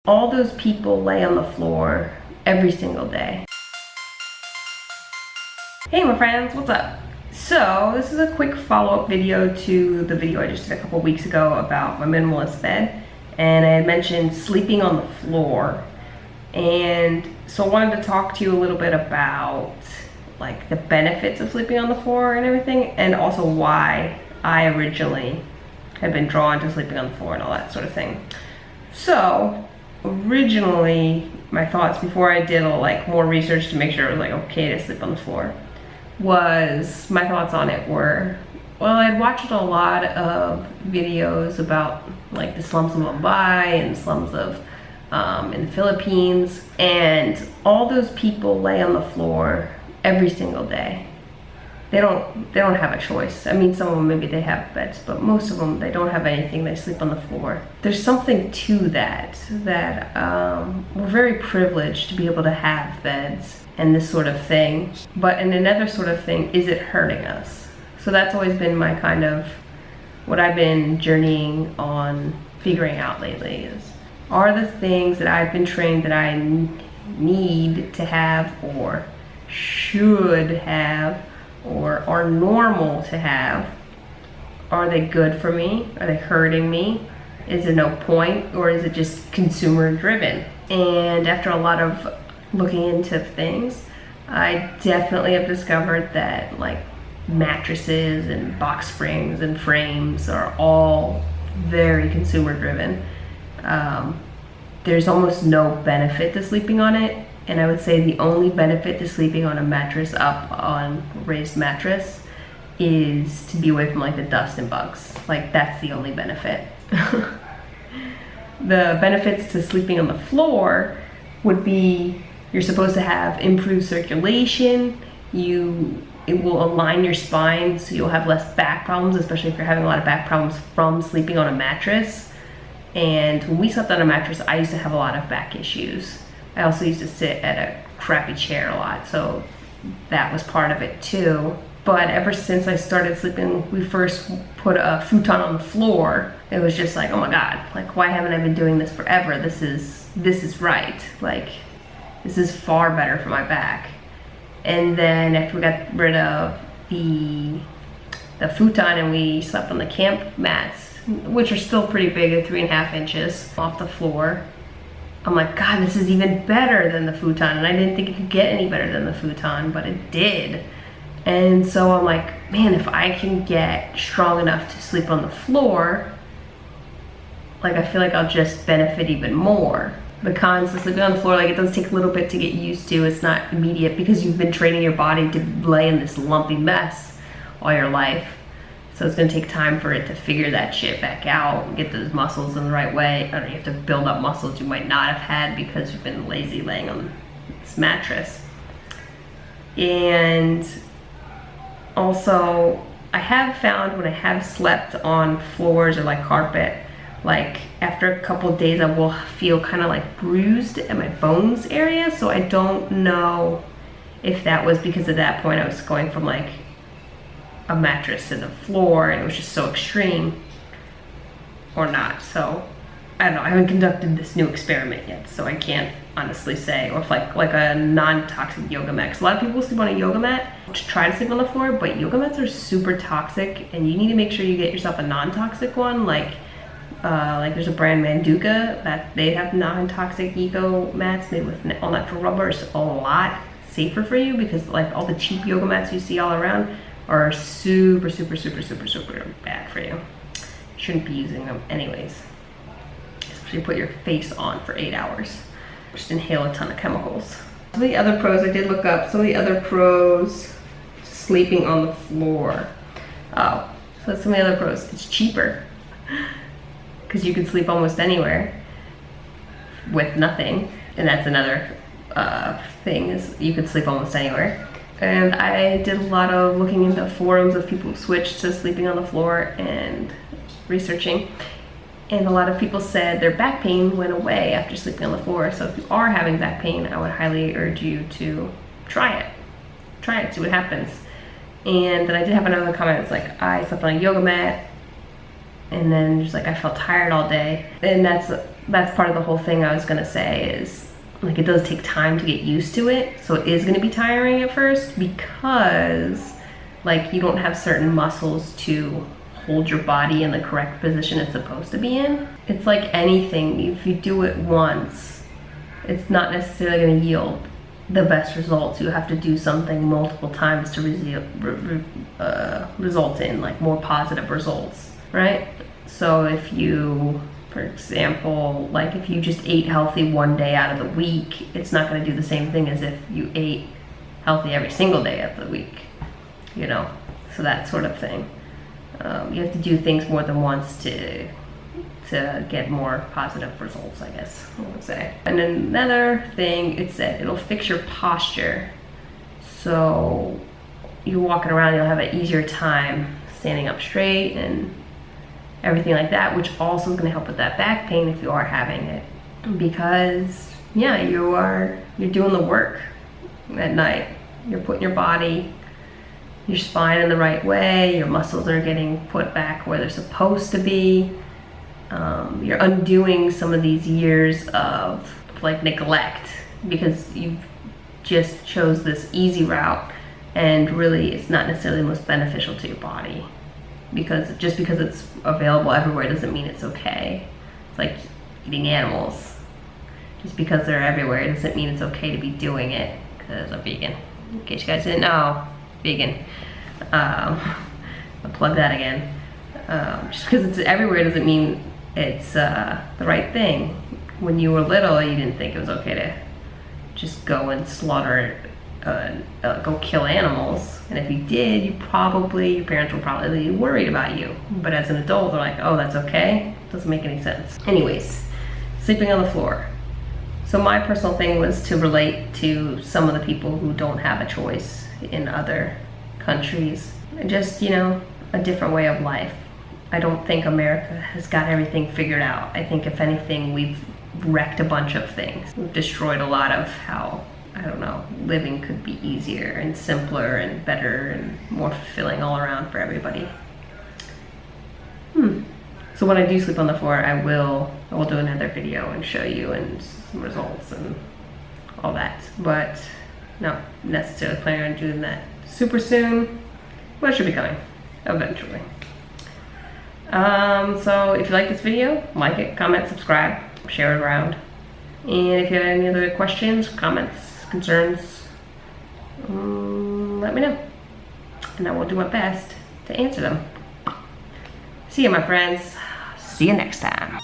All those people lay on the floor every single day. Hey my friends, what's up? So this is a quick follow-up video to the video I just did a couple weeks ago about my minimalist bed, and I had mentioned sleeping on the floor. And so I wanted to talk to you a little bit about like the benefits of sleeping on the floor and everything, and also why I originally had been drawn to sleeping on the floor and all that sort of thing. So originally my thoughts before I did more research to make sure it was like okay to sleep on the floor was, my thoughts on it were, well, I'd watched a lot of videos about like the slums of Mumbai and slums of in the Philippines, and all those people lay on the floor every single day. They don't have a choice. I mean, some of them maybe they have beds, but most of them they don't have anything. They sleep on the floor. There's something to that we're very privileged to be able to have beds and this sort of thing. But in another sort of thing, is it hurting us? So that's always been my kind of what I've been journeying on figuring out lately is, are the things that I've been trained that I need to have or should have or are normal to have, are they good for me? Are they hurting me? Is there no point, or is it just consumer driven? And after a lot of looking into things, I definitely have discovered that like mattresses and box springs and frames are all very consumer driven. There's almost no benefit to sleeping on it. And I would say the only benefit to sleeping on a mattress up on a raised mattress is to be away from like the dust and bugs. Like that's the only benefit. The benefits to sleeping on the floor would be, you're supposed to have improved circulation. It will align your spine so you'll have less back problems, especially if you're having a lot of back problems from sleeping on a mattress. And when we slept on a mattress, I used to have a lot of back issues. I also used to sit at a crappy chair a lot, so that was part of it too. But ever since I started sleeping, we first put a futon on the floor, it was just like, oh my God, like why haven't I been doing this forever? This is right. Like this is far better for my back. And then after we got rid of the futon and we slept on the camp mats, which are still pretty big at 3.5 inches off the floor, I'm like, God, this is even better than the futon. And I didn't think it could get any better than the futon, but it did. And so I'm like, man, if I can get strong enough to sleep on the floor, like I feel like I'll just benefit even more. The cons to sleeping on the floor, like it does take a little bit to get used to. It's not immediate because you've been training your body to lay in this lumpy mess all your life. So it's gonna take time for it to figure that shit back out and get those muscles in the right way. I don't know, you have to build up muscles you might not have had because you've been lazy laying on this mattress. And also, I have found when I have slept on floors or like carpet, like after a couple of days I will feel kind of like bruised at my bones area. So I don't know if that was because at that point I was going from like a mattress to the floor and it was just so extreme or not. So I don't know, I haven't conducted this new experiment yet, so I can't honestly say. Or if like a non-toxic yoga mat, 'cause a lot of people sleep on a yoga mat to try to sleep on the floor, but yoga mats are super toxic and you need to make sure you get yourself a non-toxic one. Like there's a brand Manduka that they have non-toxic eco mats made with all natural rubber. It's a lot safer for you because like all the cheap yoga mats you see all around are super bad for you. Shouldn't be using them anyways. Especially put your face on for 8 hours. Just inhale a ton of chemicals. Some of the other pros I did look up, some of the other pros sleeping on the floor. Oh, so that's some of the other pros. It's cheaper because you can sleep almost anywhere with nothing. And that's another thing, is you could sleep almost anywhere. And I did a lot of looking into forums of people who switched to sleeping on the floor and researching. And a lot of people said their back pain went away after sleeping on the floor. So if you are having back pain, I would highly urge you to try it. Try it, see what happens. And then I did have another comment. It's like, I slept on a yoga mat and then just like I felt tired all day. And that's that's part of the whole thing I was gonna say is, like, it does take time to get used to it. So it is gonna be tiring at first because, like, you don't have certain muscles to hold your body in the correct position it's supposed to be in. It's like anything, if you do it once, it's not necessarily gonna yield the best results. You have to do something multiple times to result in like more positive results, right? So if you, for example, like if you just ate healthy one day out of the week, it's not going to do the same thing as if you ate healthy every single day of the week, you know? So that sort of thing. You have to do things more than once to get more positive results, I guess I would say. And then another thing, it said it'll fix your posture. So you're walking around, you'll have an easier time standing up straight and everything like that, which also is going to help with that back pain if you are having it, because yeah, you're doing the work at night. You're putting your body, your spine in the right way, your muscles are getting put back where they're supposed to be. You're undoing some of these years of like neglect because you just chose this easy route, and really it's not necessarily the most beneficial to your body, because just because it's available everywhere doesn't mean it's okay. It's like eating animals. Just because they're everywhere doesn't mean it's okay to be doing it, because I'm vegan. In case you guys didn't know, vegan. I'll plug that again. Just because it's everywhere doesn't mean it's the right thing. When you were little, you didn't think it was okay to just go and slaughter, go kill animals. And if you did, your parents were probably worried about you. But as an adult, they're like, oh, that's okay? Doesn't make any sense. Anyways, sleeping on the floor. So my personal thing was to relate to some of the people who don't have a choice in other countries. Just, you know, a different way of life. I don't think America has got everything figured out. I think if anything, we've wrecked a bunch of things. We've destroyed a lot of how, I don't know, living could be easier and simpler and better and more fulfilling all around for everybody. So when I do sleep on the floor, I will do another video and show you and some results and all that. But not necessarily planning on doing that super soon, but it should be coming eventually. So if you like this video, like it, comment, subscribe, share it around. And if you have any other questions, comments, concerns, let me know. And I will do my best to answer them. See you, my friends. See you next time.